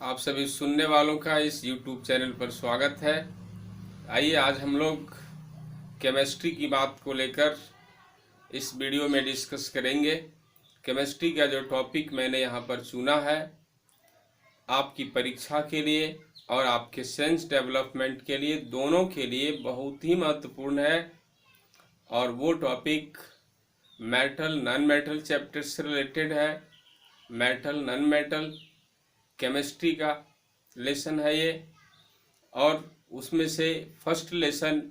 आप सभी सुनने वालों का इस YouTube चैनल पर स्वागत है। आइए आज हम लोग केमिस्ट्री की बात को लेकर इस वीडियो में डिस्कस करेंगे। केमिस्ट्री का जो टॉपिक मैंने यहाँ पर चुना है आपकी परीक्षा के लिए और आपके सेंस डेवलपमेंट के लिए, दोनों के लिए बहुत ही महत्वपूर्ण है। और वो topic metal non metal chapter से रिलेटेड है। मेटल नॉन मेटल केमिस्ट्री का लेसन है ये, और उसमें से फर्स्ट लेसन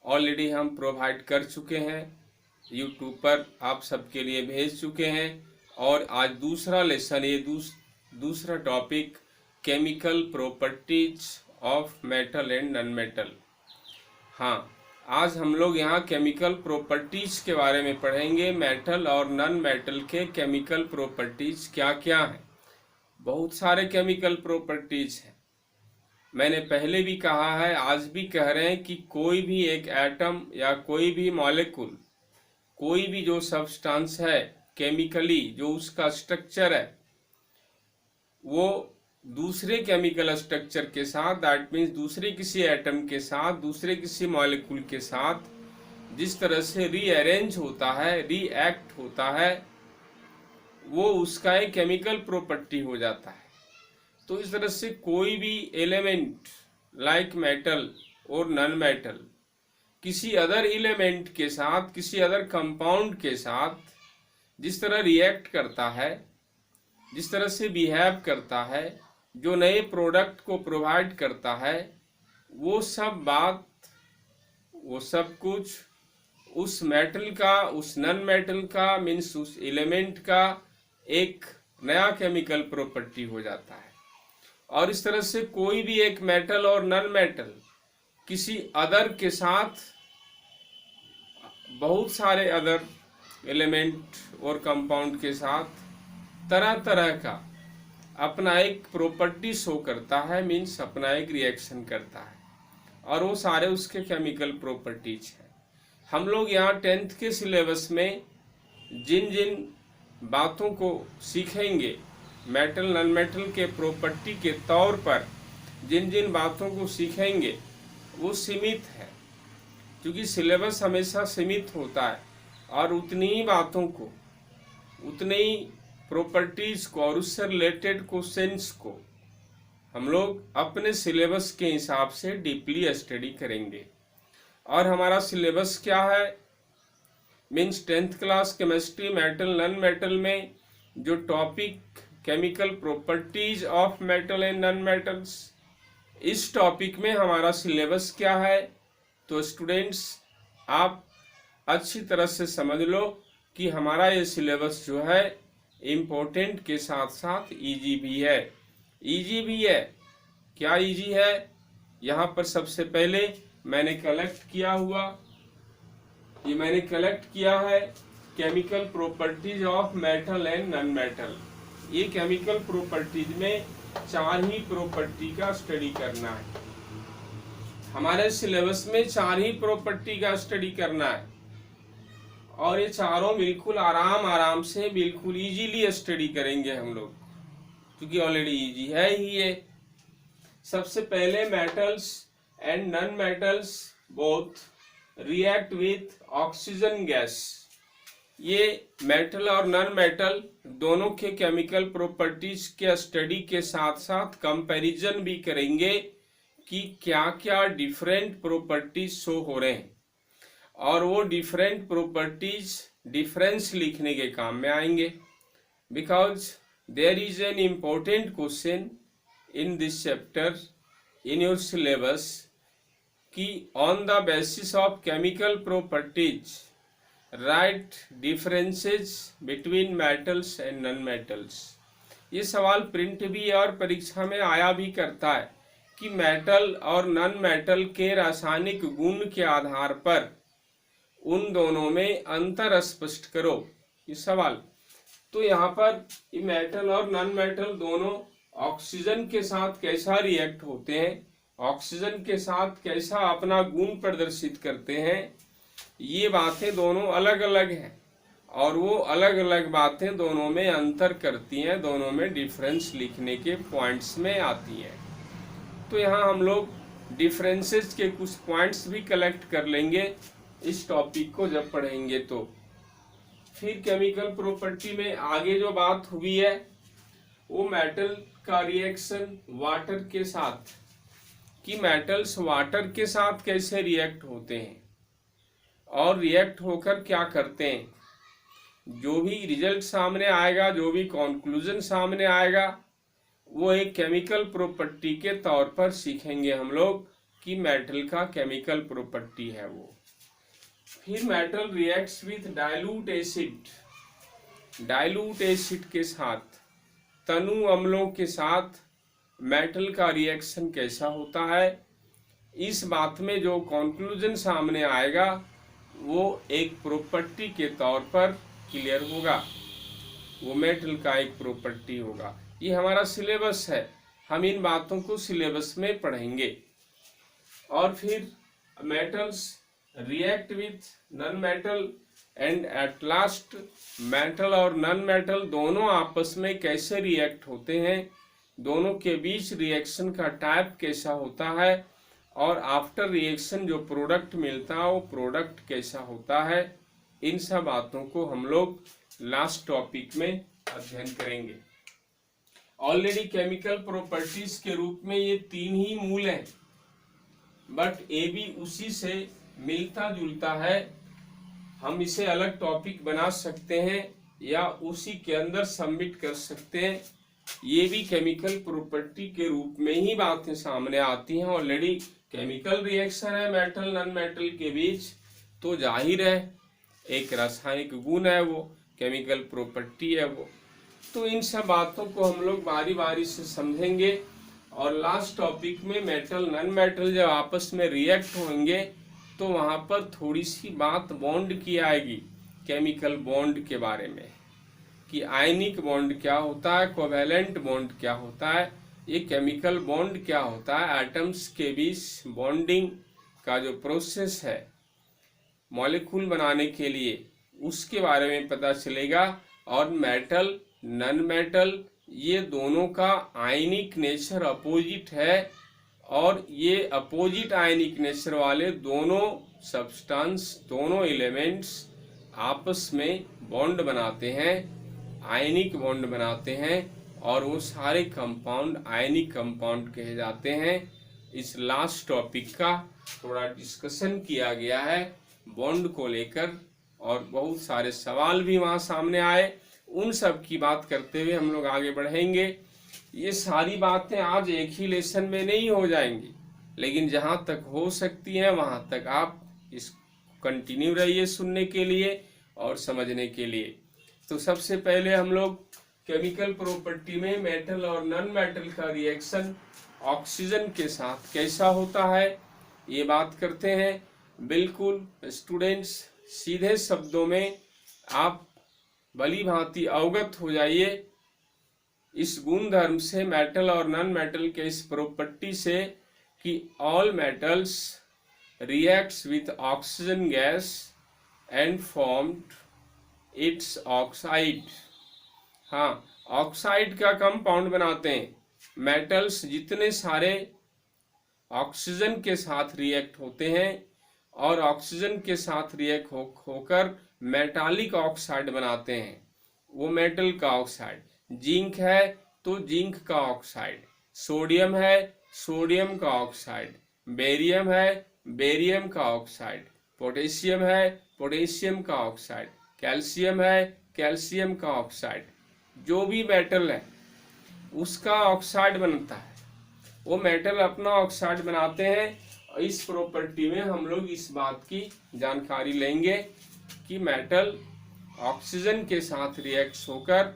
ऑलरेडी हम प्रोवाइड कर चुके हैं, यूट्यूब पर आप सबके लिए भेज चुके हैं। और आज दूसरा लेसन, ये दूसरा topic chemical properties of metal and non metal. हाँ, आज हम लोग यहाँ केमिकल प्रॉपर्टीज के बारे में पढ़ेंगे। मेटल और नॉन मेटल के केमिकल प्रॉपर्टीज क्या क्या हैं। बहुत सारे केमिकल प्रॉपर्टीज हैं। मैंने पहले भी कहा है, आज भी कह रहे हैं कि कोई भी एक एटम या कोई भी मॉलिक्यूल, कोई भी जो सब्सटेंस है केमिकली, जो उसका स्ट्रक्चर है वो दूसरे केमिकल स्ट्रक्चर के साथ, दैट मीन्स दूसरे किसी एटम के साथ, दूसरे किसी मॉलिक्यूल के साथ जिस तरह से रीअरेंज होता है, रिएक्ट होता है, वो उसका एक केमिकल प्रॉपर्टी हो जाता है। तो इस तरह से कोई भी एलिमेंट लाइक मेटल और नॉन मेटल किसी अदर एलिमेंट के साथ, किसी अदर कंपाउंड के साथ जिस तरह रिएक्ट करता है, जिस तरह से बिहेव करता है, जो नए प्रोडक्ट को प्रोवाइड करता है, वो सब बात, वो सब कुछ उस मेटल का, उस नॉन मेटल का, मीन्स उस एलिमेंट का एक नया केमिकल प्रॉपर्टी हो जाता है। और इस तरह से कोई भी एक मेटल और नॉन मेटल किसी अदर के साथ, बहुत सारे अदर एलिमेंट और कंपाउंड के साथ तरह तरह का अपना एक प्रॉपर्टी शो करता है, मीन्स अपना एक रिएक्शन करता है, और वो सारे उसके केमिकल प्रॉपर्टीज हैं। हम लोग यहाँ 10th के सिलेबस में जिन जिन बातों को सीखेंगे, मेटल नॉन मेटल के प्रॉपर्टी के तौर पर जिन जिन बातों को सीखेंगे वो सीमित है, क्योंकि सिलेबस हमेशा सीमित होता है। और उतनी ही बातों को, उतनी ही प्रॉपर्टीज को और उससे रिलेटेड क्वेश्चंस को हम लोग अपने सिलेबस के हिसाब से डीपली स्टडी करेंगे। और हमारा सिलेबस क्या है, means 10th class chemistry metal non metal में जो topic chemical properties of metal and non metals, इस टॉपिक में हमारा सिलेबस क्या है। तो स्टूडेंट्स, आप अच्छी तरह से समझ लो कि हमारा ये सिलेबस जो है इम्पोर्टेंट के साथ साथ इजी भी है। इजी भी है, क्या इजी है, यहाँ पर सबसे पहले मैंने कलेक्ट किया है chemical properties of metal and non metal. ये केमिकल प्रॉपर्टीज में 4 ही प्रॉपर्टी का स्टडी करना है। हमारे सिलेबस में 4 ही प्रॉपर्टी का स्टडी करना है, और ये चारों बिल्कुल आराम से, बिल्कुल इजीली स्टडी करेंगे हम लोग, क्योंकि ऑलरेडी इजी है ही ये। सबसे पहले metals and non metals both react with oxygen gas. ये मेटल और नॉन मेटल दोनों के केमिकल प्रॉपर्टीज के स्टडी के साथ साथ कंपैरिजन भी करेंगे कि क्या क्या डिफरेंट प्रॉपर्टीज शो हो रहे हैं, और वो डिफरेंट प्रॉपर्टीज डिफरेंस लिखने के काम में आएंगे। Because there is an important question in this chapter in your syllabus कि on the basis of chemical properties right differences between metals and non metals. ये सवाल प्रिंट भी है और परीक्षा में आया भी करता है कि मेटल और नॉन मेटल के रासायनिक गुण के आधार पर उन दोनों में अंतर स्पष्ट करो, ये सवाल। तो यहाँ पर ये मेटल और नॉन मेटल दोनों ऑक्सीजन के साथ कैसा रिएक्ट होते हैं, ऑक्सीजन के साथ कैसा अपना गुण प्रदर्शित करते हैं, ये बातें दोनों अलग अलग हैं। और वो अलग अलग बातें दोनों में अंतर करती हैं, दोनों में डिफरेंस लिखने के पॉइंट्स में आती हैं। तो यहाँ हम लोग डिफरेंसेस के कुछ पॉइंट्स भी कलेक्ट कर लेंगे इस टॉपिक को जब पढ़ेंगे। तो फिर केमिकल प्रॉपर्टी में आगे जो बात हुई है वो मेटल का रिएक्शन वाटर के साथ, कि मेटल्स वाटर के साथ कैसे रिएक्ट होते हैं और रिएक्ट होकर क्या करते हैं। जो भी रिजल्ट सामने आएगा, जो भी कंक्लूजन सामने आएगा, वो एक केमिकल प्रॉपर्टी के तौर पर सीखेंगे हम लोग कि मेटल का केमिकल प्रॉपर्टी है वो। फिर metal reacts with dilute acid, dilute acid के साथ, तनु अम्लों के साथ मेटल का रिएक्शन कैसा होता है। इस बात में जो कंक्लूजन सामने आएगा वो एक प्रॉपर्टी के तौर पर क्लियर होगा, वो मेटल का एक प्रॉपर्टी होगा। ये हमारा सिलेबस है, हम इन बातों को सिलेबस में पढ़ेंगे। और फिर metals react with non metal and at last metal और नॉन मेटल दोनों आपस में कैसे रिएक्ट होते हैं, दोनों के बीच रिएक्शन का टाइप कैसा होता है, और आफ्टर रिएक्शन जो प्रोडक्ट मिलता है वो प्रोडक्ट कैसा होता है। इन सब बातों को हम लोग लास्ट टॉपिक में अध्ययन करेंगे। ऑलरेडी केमिकल प्रॉपर्टीज के रूप में ये तीन ही मूल हैं, बट ए भी उसी से मिलता जुलता है। हम इसे अलग टॉपिक बना सकते हैं या उसी के अंदर सबमिट कर सकते हैं। ये भी केमिकल प्रॉपर्टी के रूप में ही बातें सामने आती हैं। ऑलरेडी केमिकल रिएक्शन है मेटल नॉन मेटल के बीच, तो जाहिर है एक रासायनिक गुण है, वो केमिकल प्रॉपर्टी है वो। तो इन सब बातों को हम लोग बारी बारी से समझेंगे। और लास्ट टॉपिक में मेटल नॉन मेटल जब आपस में रिएक्ट होंगे तो वहाँ पर थोड़ी सी बात बॉन्ड की आएगी, केमिकल बॉन्ड के बारे में, कि आयनिक बॉन्ड क्या होता है, कोवेलेंट बॉन्ड क्या होता है, ये केमिकल बॉन्ड क्या होता है, एटम्स के बीच बॉन्डिंग का जो प्रोसेस है मॉलिक्यूल बनाने के लिए, उसके बारे में पता चलेगा। और मेटल नॉन मेटल ये दोनों का आयनिक नेचर अपोजिट है, और ये अपोजिट आयनिक नेचर वाले दोनों सब्सटेंस, दोनों एलिमेंट्स आपस में बॉन्ड बनाते हैं, आयनिक बॉन्ड बनाते हैं, और वो सारे कंपाउंड आयनिक कंपाउंड कहे जाते हैं। इस लास्ट टॉपिक का थोड़ा डिस्कशन किया गया है बॉन्ड को लेकर, और बहुत सारे सवाल भी वहाँ सामने आए। उन सब की बात करते हुए हम लोग आगे बढ़ेंगे। ये सारी बातें आज एक ही लेसन में नहीं हो जाएंगी, लेकिन जहाँ तक हो सकती हैं वहाँ तक आप इस कंटिन्यू रहिए सुनने के लिए और समझने के लिए। तो सबसे पहले हम लोग केमिकल प्रॉपर्टी में मेटल और नॉन मेटल का रिएक्शन ऑक्सीजन के साथ कैसा होता है ये बात करते हैं। बिल्कुल स्टूडेंट्स, सीधे शब्दों में आप भली भांति अवगत हो जाइए इस गुण धर्म से, मेटल और नॉन मेटल के इस प्रॉपर्टी से, कि all metals reacts with oxygen gas and formed it's oxide. हाँ, ऑक्साइड का कंपाउंड बनाते हैं। मेटल्स जितने सारे ऑक्सीजन के साथ रिएक्ट होते हैं और ऑक्सीजन के साथ रिएक्ट होकर मेटालिक ऑक्साइड बनाते हैं, वो मेटल का ऑक्साइड। जिंक है तो जिंक का ऑक्साइड, सोडियम है सोडियम का ऑक्साइड, बेरियम है बेरियम का ऑक्साइड, पोटेशियम है पोटेशियम का ऑक्साइड, कैल्शियम है कैल्शियम का ऑक्साइड। जो भी मेटल है उसका ऑक्साइड बनता है, वो मेटल अपना ऑक्साइड बनाते हैं। इस प्रॉपर्टी में हम लोग इस बात की जानकारी लेंगे कि मेटल ऑक्सीजन के साथ रिएक्ट होकर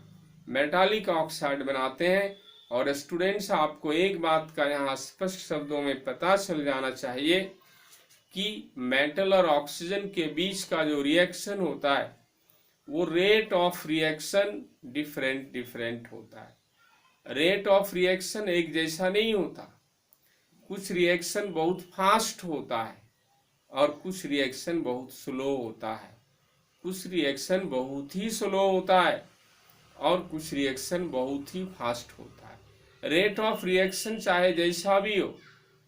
मेटालिक ऑक्साइड बनाते हैं। और स्टूडेंट्स, आपको एक बात का यहाँ स्पष्ट शब्दों में पता चल जाना चाहिए कि मेटल और ऑक्सीजन के बीच का जो रिएक्शन होता है वो रेट ऑफ रिएक्शन डिफरेंट होता है। रेट ऑफ रिएक्शन एक जैसा नहीं होता, कुछ रिएक्शन बहुत फास्ट होता है और कुछ रिएक्शन बहुत स्लो होता है। कुछ रिएक्शन बहुत ही स्लो होता है और कुछ रिएक्शन बहुत ही फास्ट होता है। रेट ऑफ रिएक्शन चाहे जैसा भी हो,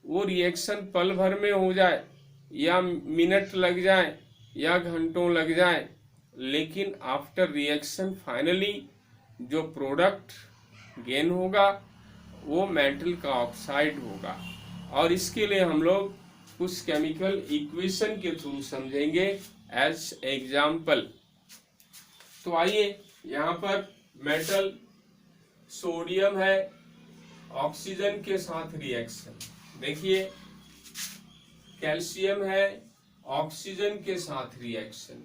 वो रिएक्शन पल भर में हो जाए या मिनट लग जाए या घंटों लग जाए, लेकिन आफ्टर रिएक्शन फाइनली जो प्रोडक्ट गेन होगा वो मेटल का ऑक्साइड होगा। और इसके लिए हम लोग कुछ केमिकल इक्वेशन के थ्रू समझेंगे एज एग्जाम्पल। तो आइए, यहाँ पर मेटल सोडियम है, ऑक्सीजन के साथ रिएक्शन देखिए, कैल्शियम है, ऑक्सीजन के साथ रिएक्शन,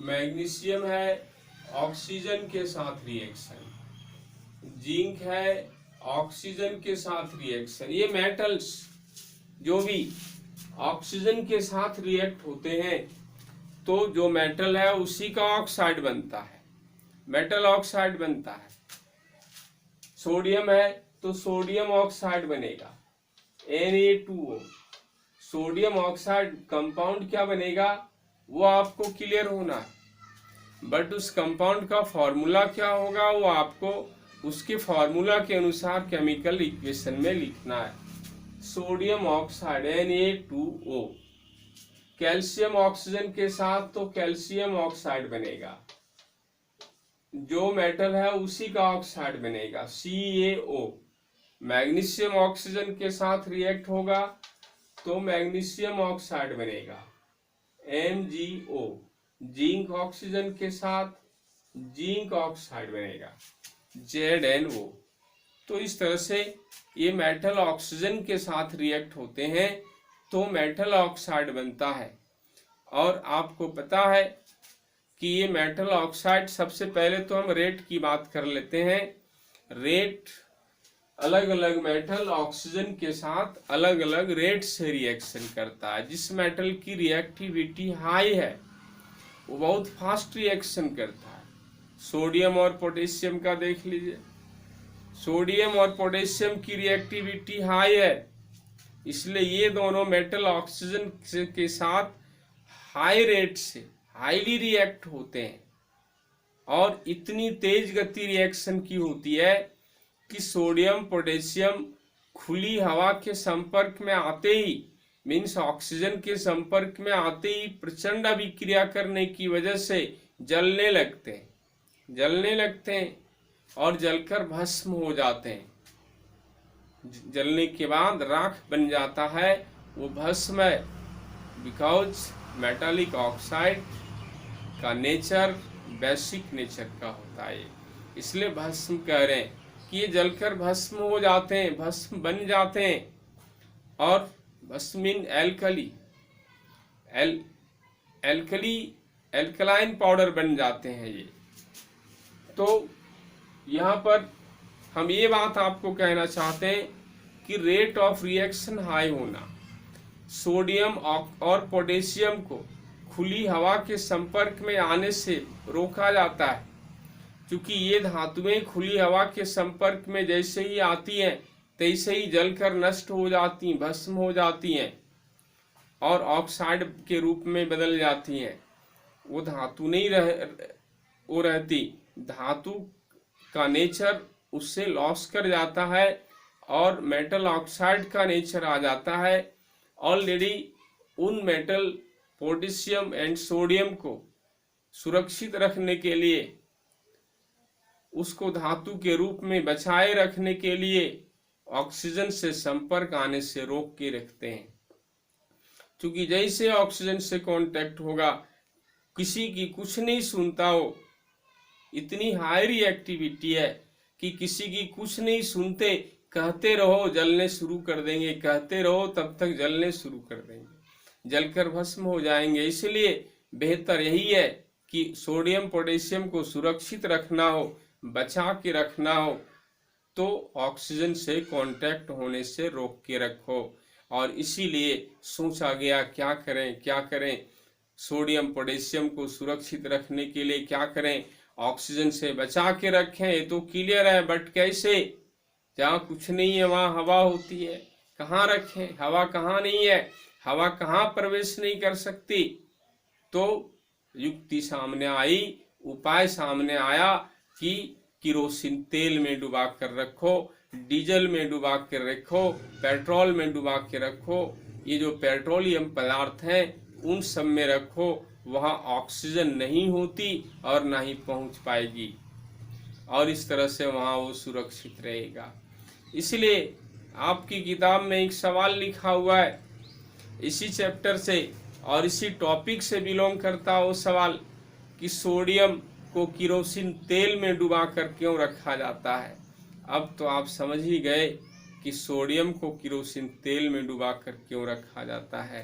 मैग्नीशियम है, ऑक्सीजन के साथ रिएक्शन, जिंक है, ऑक्सीजन के साथ रिएक्शन। ये मेटल्स जो भी ऑक्सीजन के साथ रिएक्ट होते हैं तो जो मेटल है उसी का ऑक्साइड बनता है, मेटल ऑक्साइड बनता है। सोडियम है तो सोडियम ऑक्साइड बनेगा, Na2O। सोडियम ऑक्साइड कंपाउंड क्या बनेगा वो आपको क्लियर होना है, बट उस कंपाउंड का फॉर्मूला क्या होगा वो आपको उसके फॉर्मूला के अनुसार केमिकल इक्वेशन में लिखना है। Sodium oxide Na2O, calcium oxygen के साथ तो कैल्शियम ऑक्साइड बनेगा, जो मेटल है उसी का ऑक्साइड बनेगा CaO। मैग्नीशियम ऑक्सीजन के साथ रिएक्ट होगा तो मैग्नीशियम ऑक्साइड बनेगा MgO। जिंक ऑक्सीजन के साथ जिंक ऑक्साइड बनेगा ZnO। तो इस तरह से ये मेटल ऑक्सीजन के साथ रिएक्ट होते हैं तो मेटल ऑक्साइड बनता है। और आपको पता है कि ये मेटल ऑक्साइड, सबसे पहले तो हम रेट की बात कर लेते हैं। रेट अलग अलग मेटल ऑक्सीजन के साथ अलग अलग रेट से रिएक्शन करता है। जिस मेटल की रिएक्टिविटी हाई है वो बहुत फास्ट रिएक्शन करता है। सोडियम और पोटेशियम का देख लीजिए, सोडियम और पोटेशियम की रिएक्टिविटी हाई है, इसलिए ये दोनों मेटल ऑक्सीजन के साथ हाई रेट से हाईली रिएक्ट होते हैं और इतनी तेज गति रिएक्शन की होती है कि सोडियम पोटेशियम खुली हवा के संपर्क में आते ही, मीन्स ऑक्सीजन के संपर्क में आते ही प्रचंड अभिक्रिया करने की वजह से जलने लगते हैं और जलकर भस्म हो जाते हैं। जलने के बाद राख बन जाता है, वो भस्म है। बिकॉज मेटालिक ऑक्साइड का नेचर बेसिक नेचर का होता है, इसलिए भस्म कह रहे हैं कि ये जलकर भस्म हो जाते हैं, भस्म बन जाते हैं। और भस्म मीन एल्कलाइन पाउडर बन जाते हैं ये। तो यहाँ पर हम ये बात आपको कहना चाहते हैं कि रेट ऑफ रिएक्शन हाई होना, सोडियम और पोटेशियम को खुली हवा के संपर्क में आने से रोका जाता है, क्योंकि ये धातुएं खुली हवा के संपर्क में जैसे ही आती हैं तैसे ही जलकर नष्ट हो जाती हैं, भस्म हो जाती हैं और ऑक्साइड के रूप में बदल जाती हैं। वो धातु नहीं रहती, धातु का नेचर उससे लॉस कर जाता है और मेटल ऑक्साइड का नेचर आ जाता है। ऑलरेडी उन मेटल पोटेशियम एंड सोडियम को सुरक्षित रखने के लिए, उसको धातु के रूप में बचाए रखने के लिए ऑक्सीजन से संपर्क आने से रोक के रखते हैं, क्योंकि जैसे ऑक्सीजन से कांटेक्ट होगा किसी की कुछ नहीं सुनता हो, इतनी हाई रिएक्टिविटी है कि किसी की कुछ नहीं सुनते, कहते रहो जलने शुरू कर देंगे, कहते रहो तब तक जलने शुरू कर देंगे, जलकर भस्म हो जाएंगे। इसलिए बेहतर यही है कि सोडियम पोटेशियम को सुरक्षित रखना हो, बचा के रखना हो तो ऑक्सीजन से कांटेक्ट होने से रोक के रखो। और इसीलिए सोचा गया क्या करें, सोडियम पोटेशियम को सुरक्षित रखने के लिए क्या करें, ऑक्सीजन से बचा के रखें, ये तो क्लियर है। बट कैसे? जहाँ कुछ नहीं है वहाँ हवा होती है, कहाँ रखें? हवा कहाँ नहीं है, हवा कहाँ प्रवेश नहीं कर सकती। तो युक्ति सामने आई, उपाय सामने आया कि किरोसिन तेल में डुबा कर रखो, डीजल में डुबा कर रखो, पेट्रोल में डुबा के रखो, ये जो पेट्रोलियम पदार्थ हैं उन सब में रखो, वहाँ ऑक्सीजन नहीं होती और ना ही पहुँच पाएगी, और इस तरह से वहाँ वो सुरक्षित रहेगा। इसलिए आपकी किताब में एक सवाल लिखा हुआ है इसी चैप्टर से और इसी टॉपिक से बिलोंग करता वो सवाल कि सोडियम को किरोसिन तेल में डुबाकर क्यों रखा जाता है। अब तो आप समझ ही गए कि सोडियम को किरोसिन तेल में डुबाकर क्यों रखा जाता है।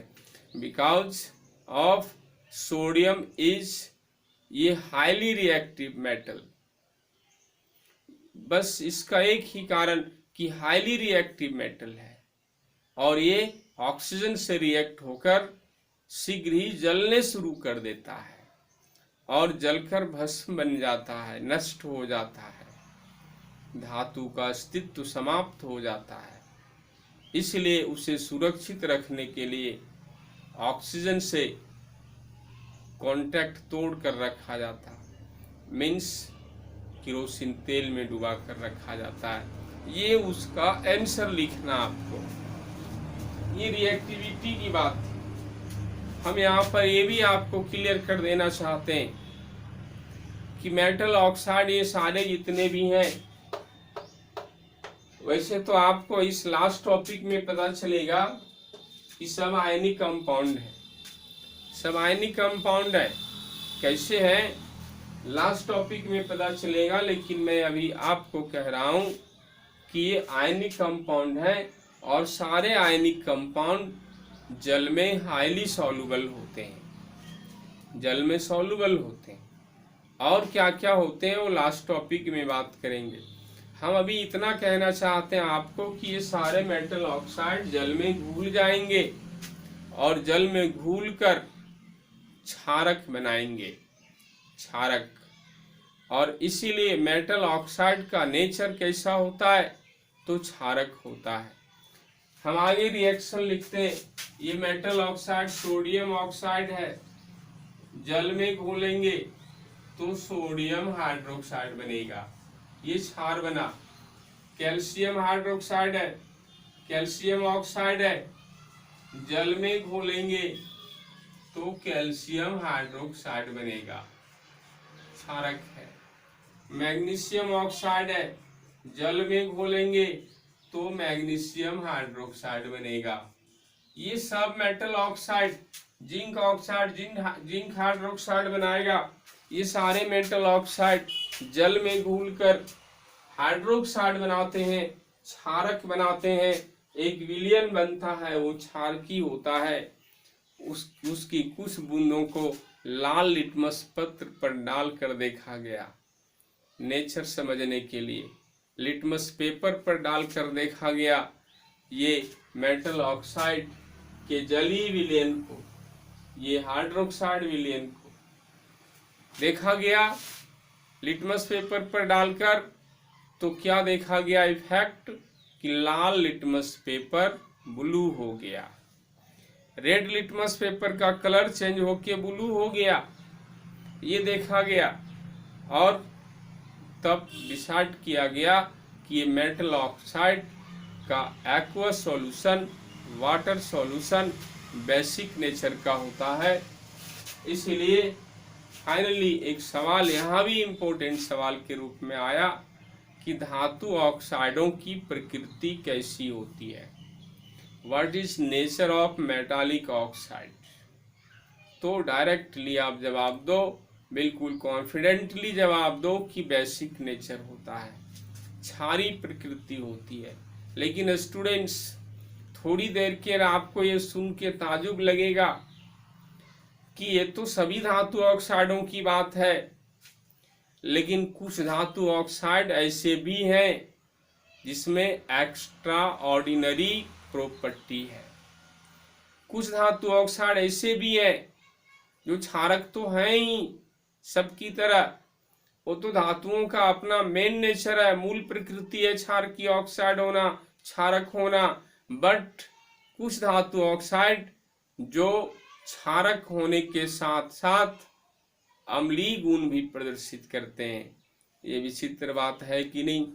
बिकॉज ऑफ सोडियम इज ये हाईली रिएक्टिव मेटल, बस इसका एक ही कारण कि हाईली रिएक्टिव मेटल है और ये ऑक्सीजन से रिएक्ट होकर शीघ्र ही जलने शुरू कर देता है और जलकर भस्म बन जाता है, नष्ट हो जाता है, धातु का अस्तित्व समाप्त हो जाता है। इसलिए उसे सुरक्षित रखने के लिए ऑक्सीजन से कांटेक्ट तोड़ कर रखा जाता है, मीन्स किरोसिन तेल में डुबा कर रखा जाता है। ये उसका आंसर लिखना आपको, ये रिएक्टिविटी की बात थी। हम यहाँ पर ये भी आपको क्लियर कर देना चाहते हैं कि मेटल ऑक्साइड ये सारे जितने भी हैं, वैसे तो आपको इस लास्ट टॉपिक में पता चलेगा कि सब आयनिक कंपाउंड है, सब आयनिक कंपाउंड है। कैसे है लास्ट टॉपिक में पता चलेगा, लेकिन मैं अभी आपको कह रहा हूँ कि ये आयनिक कंपाउंड है और सारे आयनिक कंपाउंड जल में हाईली सॉल्युबल होते हैं, जल में सॉल्युबल होते हैं। और क्या क्या होते हैं वो लास्ट टॉपिक में बात करेंगे। हम अभी इतना कहना चाहते हैं आपको कि ये सारे मेटल ऑक्साइड जल में घुल जाएंगे और जल में घुलकर क्षारक बनाएंगे, क्षारक। और इसीलिए मेटल ऑक्साइड का नेचर कैसा होता है, तो क्षारक होता है। हम आगे रिएक्शन लिखते हैं। ये मेटल ऑक्साइड सोडियम ऑक्साइड है, जल में घोलेंगे तो सोडियम हाइड्रोक्साइड बनेगा, ये क्षार बना। कैल्शियम हाइड्रोक्साइड है, कैल्शियम ऑक्साइड है, जल में घोलेंगे तो कैल्शियम हाइड्रोक्साइड बनेगा, क्षारक है। मैग्नीशियम ऑक्साइड है, जल में घोलेंगे तो मैग्नीशियम हाइड्रोक्साइड बनेगा। ये सब metal oxide, zinc oxide zinc hydroxide बनाएगा। ये सारे मेटल ऑक्साइड जल में घुलकर हाइड्रोक्साइड बनाते हैं, क्षारक बनाते हैं। एक विलयन बनता है, वो क्षारकी होता है। उसकी कुछ बूंदों को लाल लिटमस पत्र पर डालकर देखा गया, नेचर समझने के लिए लिटमस पेपर पर डालकर देखा गया। ये मेटल ऑक्साइड के जलीय विलयन को, ये हाइड्रोक्साइड विलयन को देखा गया लिटमस पेपर पर डालकर। तो क्या देखा गया इफेक्ट कि लाल लिटमस पेपर ब्लू हो गया, रेड लिटमस पेपर का कलर चेंज होके ब्लू हो गया, ये देखा गया। और तब डिसाइड किया गया कि ये मेटल ऑक्साइड का aqueous solution, water solution basic nature का होता है। इसलिए फाइनली एक सवाल यहाँ भी इम्पोर्टेंट सवाल के रूप में आया कि धातु ऑक्साइडों की प्रकृति कैसी होती है, what is nature of metallic oxide. तो डायरेक्टली आप जवाब दो, बिल्कुल कॉन्फिडेंटली जवाब दो कि बेसिक नेचर होता है, क्षारीय प्रकृति होती है। लेकिन स्टूडेंट्स, थोड़ी देर के आपको ये सुन के ताजुब लगेगा कि ये तो सभी धातु ऑक्साइडों की बात है, लेकिन कुछ धातु ऑक्साइड ऐसे भी हैं जिसमें एक्स्ट्रा ऑर्डिनरी प्रॉपर्टी है। कुछ धातु ऑक्साइड ऐसे भी हैं जो क्षारक तो हैं ही सबकी तरह, वो तो धातुओं का अपना मेन नेचर है, मूल प्रकृति है क्षारकीय ऑक्साइड होना, क्षारक होना। बट कुछ धातु ऑक्साइड जो क्षारक होने के साथ साथ अम्लीय गुण भी प्रदर्शित करते हैं। ये विचित्र बात है कि नहीं?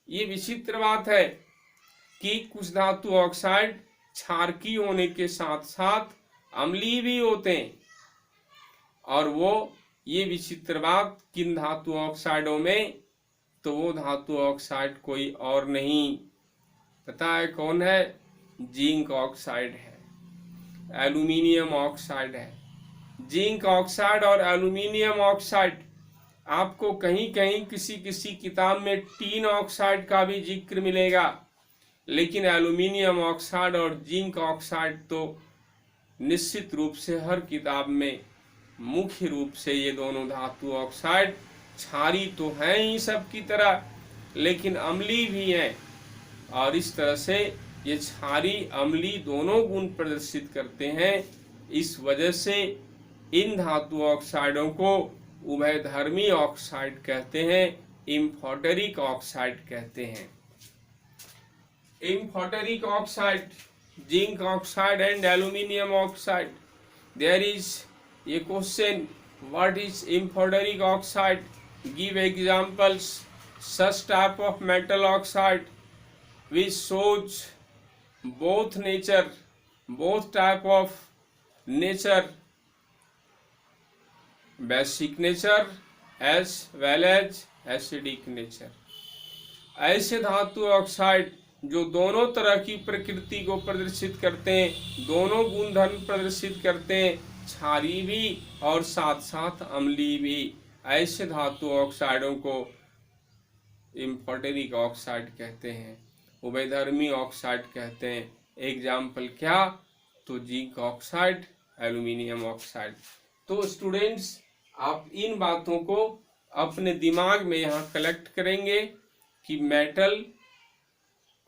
ये विचित्र बात है कि कुछ धातु ऑक्साइड क्षारकीय होने के साथ साथ अम्लीय भी होते हैं। और ये विचित्र बात किन धातु ऑक्साइडों में? तो वो धातु ऑक्साइड कोई और नहीं, पता है कौन है? जिंक ऑक्साइड है, एल्यूमिनियम ऑक्साइड है। जिंक ऑक्साइड और एल्यूमिनियम ऑक्साइड, आपको कहीं कहीं किसी किसी किताब में टीन ऑक्साइड का भी जिक्र मिलेगा, लेकिन एल्यूमिनियम ऑक्साइड और जिंक ऑक्साइड तो निश्चित रूप से हर किताब में मुख्य रूप से ये दोनों धातु ऑक्साइड क्षारी तो हैं ही सबकी तरह, लेकिन अम्लीय भी हैं। और इस तरह से ये क्षारी अम्लीय दोनों गुण प्रदर्शित करते हैं। इस वजह से इन धातु ऑक्साइडों को उभयधर्मी ऑक्साइड कहते हैं, एम्फोटेरिक ऑक्साइड कहते हैं। Amphoteric oxide, zinc oxide and aluminium oxide. There is a question, what is amphoteric oxide? Give examples. Such type of metal oxide which shows both type of nature, basic nature as well as acidic nature. ऐसे धातु oxide जो दोनों तरह की प्रकृति को प्रदर्शित करते हैं, दोनों गुणधर्म प्रदर्शित करते हैं, क्षारी भी और साथ साथ अम्लीय भी, ऐसे धातु ऑक्साइडों को एम्फोटेरिक ऑक्साइड कहते हैं, उभयधर्मी ऑक्साइड कहते हैं। एग्जाम्पल क्या? तो जिंक ऑक्साइड, एल्यूमिनियम ऑक्साइड। तो स्टूडेंट्स, आप इन बातों को अपने दिमाग में यहाँ कलेक्ट करेंगे कि मेटल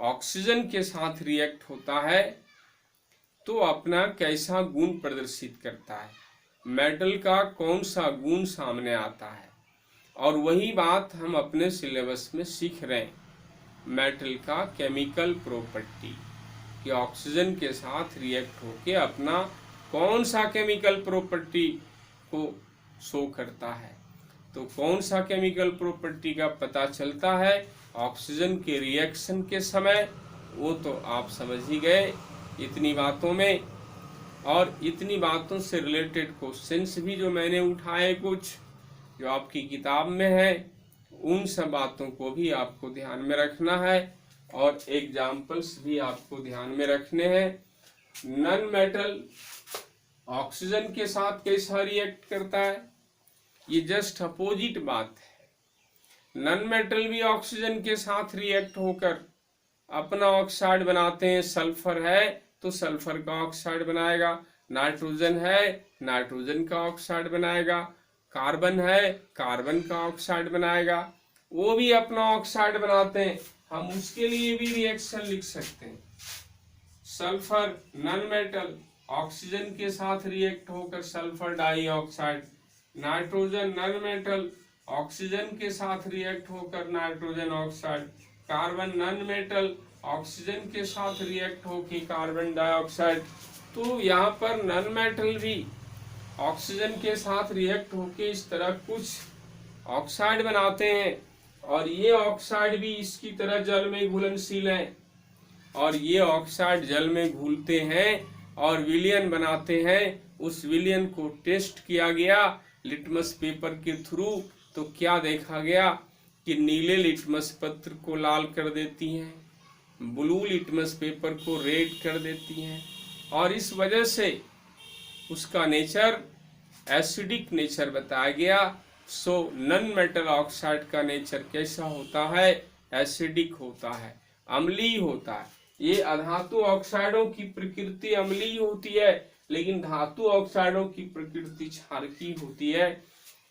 ऑक्सीजन के साथ रिएक्ट होता है तो अपना कैसा गुण प्रदर्शित करता है, मेटल का कौन सा गुण सामने आता है। और वही बात हम अपने सिलेबस में सीख रहे हैं, मेटल का केमिकल प्रॉपर्टी कि ऑक्सीजन के साथ रिएक्ट होके अपना कौन सा केमिकल प्रॉपर्टी को शो करता है। तो कौन सा केमिकल प्रॉपर्टी का पता चलता है ऑक्सीजन के रिएक्शन के समय, वो तो आप समझ ही गए इतनी बातों में। और इतनी बातों से रिलेटेड क्वेश्चंस भी जो मैंने उठाए, कुछ जो आपकी किताब में है, उन सब बातों को भी आपको ध्यान में रखना है और एग्जाम्पल्स भी आपको ध्यान में रखने हैं। नॉन मेटल ऑक्सीजन के साथ कैसा रिएक्ट करता है, ये जस्ट अपोजिट बात है। नॉन मेटल भी ऑक्सीजन के साथ रिएक्ट होकर अपना ऑक्साइड बनाते हैं। सल्फर है तो सल्फर का ऑक्साइड बनाएगा, नाइट्रोजन है नाइट्रोजन का ऑक्साइड बनाएगा, कार्बन है कार्बन का ऑक्साइड बनाएगा, वो भी अपना ऑक्साइड बनाते हैं। हम उसके लिए भी रिएक्शन लिख सकते हैं। सल्फर नॉन मेटल ऑक्सीजन के साथ रिएक्ट होकर sulphur dioxide, nitrogen non metal oxygen के साथ रिएक्ट होकर nitrogen oxide, carbon non metal oxygen के साथ रिएक्ट होकर कार्बन डाइऑक्साइड। तो यहाँ पर नॉन मेटल भी ऑक्सीजन के साथ रिएक्ट होके इस तरह कुछ ऑक्साइड बनाते हैं और ये ऑक्साइड भी इसकी तरह जल में घुलनशील हैं और ये ऑक्साइड जल में घुलते हैं और विलयन बनाते हैं। उस विलयन को टेस्ट किया गया लिटमस पेपर के थ्रू, तो क्या देखा गया कि नीले लिटमस पत्र को लाल कर देती हैं, ब्लू लिटमस पेपर को रेड कर देती हैं और इस वजह से उसका नेचर एसिडिक नेचर बताया गया। सो नॉन मेटल ऑक्साइड का नेचर कैसा होता है? एसिडिक होता है, अम्लीय होता है। ये अधातु ऑक्साइडों की प्रकृति अम्लीय होती है, लेकिन धातु ऑक्साइडों की प्रकृति क्षारकीय होती है।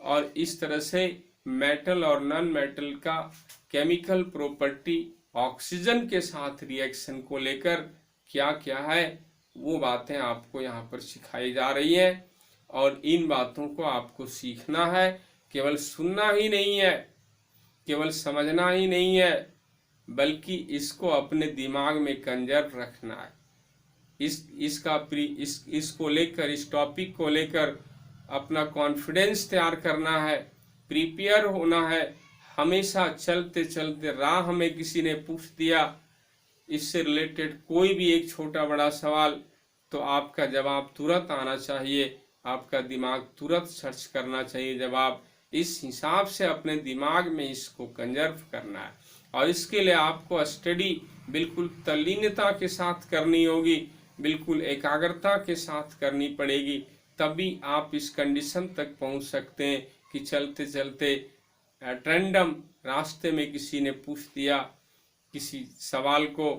और इस तरह से मेटल और नॉन मेटल का केमिकल प्रॉपर्टी ऑक्सीजन के साथ रिएक्शन को लेकर क्या क्या है, वो बातें आपको यहाँ पर सिखाई जा रही हैं और इन बातों को आपको सीखना है। केवल सुनना ही नहीं है, केवल समझना ही नहीं है, बल्कि इसको अपने दिमाग में कंजर्व रखना है। इसको लेकर, इस टॉपिक को लेकर अपना कॉन्फिडेंस तैयार करना है, प्रिपेयर होना है। हमेशा चलते चलते राह में किसी ने पूछ दिया इससे रिलेटेड कोई भी एक छोटा बड़ा सवाल, तो आपका जवाब तुरंत आना चाहिए, आपका दिमाग तुरंत सर्च करना चाहिए जवाब। इस हिसाब से अपने दिमाग में इसको कंजर्व करना है, और इसके लिए आपको स्टडी बिल्कुल तल्लीनता के साथ करनी होगी, बिल्कुल एकाग्रता के साथ करनी पड़ेगी, तभी आप इस कंडीशन तक पहुंच सकते हैं कि चलते चलते रैंडम रास्ते में किसी ने पूछ दिया किसी सवाल को,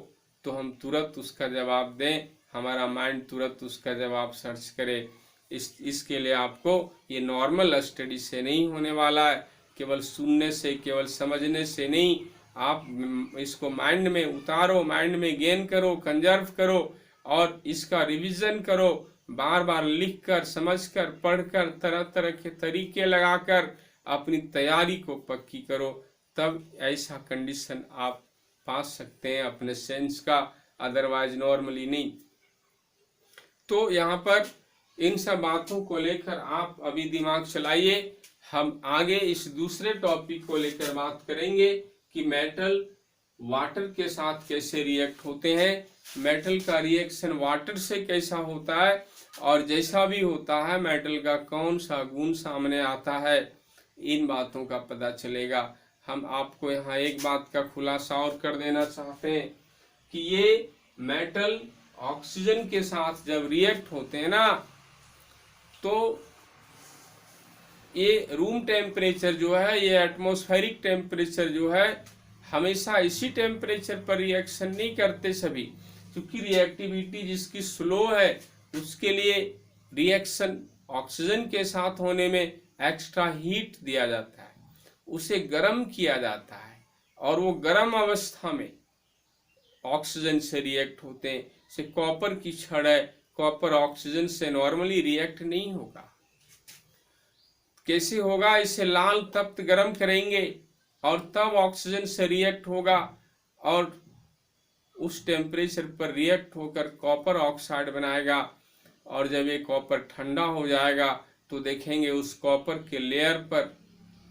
तो हम तुरंत उसका जवाब दें, हमारा माइंड तुरंत उसका जवाब सर्च करे। इसके लिए आपको ये नॉर्मल स्टडी से नहीं होने वाला है, केवल सुनने से, केवल समझने से नहीं, आप इसको माइंड में उतारो, माइंड में गेन करो, कंजर्व करो, और इसका रिवीजन करो, बार बार लिख कर, समझ कर, पढ़ कर, तरह तरह के तरीके लगाकर अपनी तैयारी को पक्की करो, तब ऐसा कंडीशन आप पा सकते हैं अपने सेंस का, अदरवाइज नॉर्मली नहीं। तो यहाँ पर इन सब बातों को लेकर आप अभी दिमाग चलाइए। हम आगे इस दूसरे टॉपिक को लेकर बात करेंगे कि मेटल वाटर के साथ कैसे रिएक्ट होते हैं, मेटल का रिएक्शन वाटर से कैसा होता है, और जैसा भी होता है मेटल का कौन सा गुण सामने आता है, इन बातों का पता चलेगा। हम आपको यहाँ एक बात का खुलासा और कर देना चाहते हैं कि ये मेटल ऑक्सीजन के साथ जब रिएक्ट होते हैं ना, तो ये रूम टेम्परेचर जो है, ये एटमॉस्फेरिक टेम्परेचर जो है, हमेशा इसी टेम्परेचर पर रिएक्शन नहीं करते सभी, क्योंकि रिएक्टिविटी जिसकी स्लो है उसके लिए रिएक्शन ऑक्सीजन के साथ होने में एक्स्ट्रा हीट दिया जाता है, उसे गर्म किया जाता है, और वो गर्म अवस्था में ऑक्सीजन से रिएक्ट होते हैं। जैसे कॉपर की छड़ है, कॉपर ऑक्सीजन से नॉर्मली रिएक्ट नहीं होगा। कैसे होगा? इसे लाल तप्त गर्म करेंगे और तब ऑक्सीजन से रिएक्ट होगा, और उस टेम्परेचर पर रिएक्ट होकर कॉपर ऑक्साइड बनाएगा, और जब ये कॉपर ठंडा हो जाएगा तो देखेंगे उस कॉपर के लेयर पर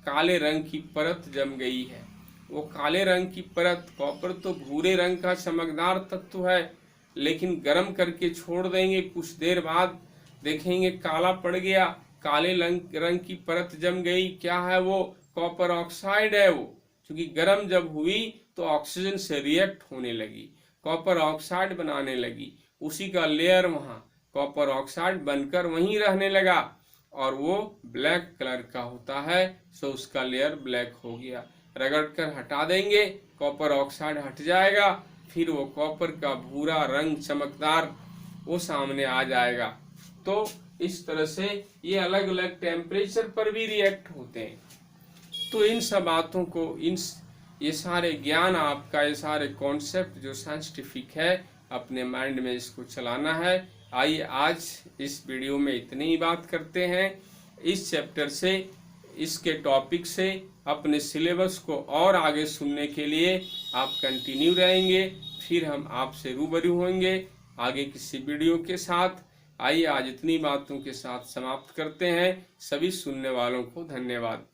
काले रंग की परत जम गई है। वो काले रंग की परत, कॉपर तो भूरे रंग का चमकदार तत्व है, लेकिन गर्म करके छोड़ देंगे, कुछ देर बाद देखेंगे काला पड़ गया, काले रंग की परत जम गई। क्या है वो? कॉपर ऑक्साइड है वो, क्योंकि गर्म जब हुई तो ऑक्सीजन से रिएक्ट होने लगी, कॉपर ऑक्साइड बनाने लगी, उसी का लेयर वहाँ कॉपर ऑक्साइड बनकर वहीं रहने लगा, और वो ब्लैक कलर का होता है, सो उसका लेयर ब्लैक हो गया। रगड़ कर हटा देंगे, कॉपर ऑक्साइड हट जाएगा, फिर वो कॉपर का भूरा रंग चमकदार वो सामने आ जाएगा। तो इस तरह से ये अलग अलग टेम्परेचर पर भी रिएक्ट होते हैं। तो इन सब बातों को, ये सारे ज्ञान आपका, ये सारे कॉन्सेप्ट जो साइंटिफिक है, अपने माइंड में इसको चलाना है। आइए आज इस वीडियो में इतनी ही बात करते हैं। इस चैप्टर से, इसके टॉपिक से अपने सिलेबस को और आगे सुनने के लिए आप कंटिन्यू रहेंगे, फिर हम आपसे रूबरू होंगे आगे किसी वीडियो के साथ। आइए आज इतनी बातों के साथ समाप्त करते हैं। सभी सुनने वालों को धन्यवाद।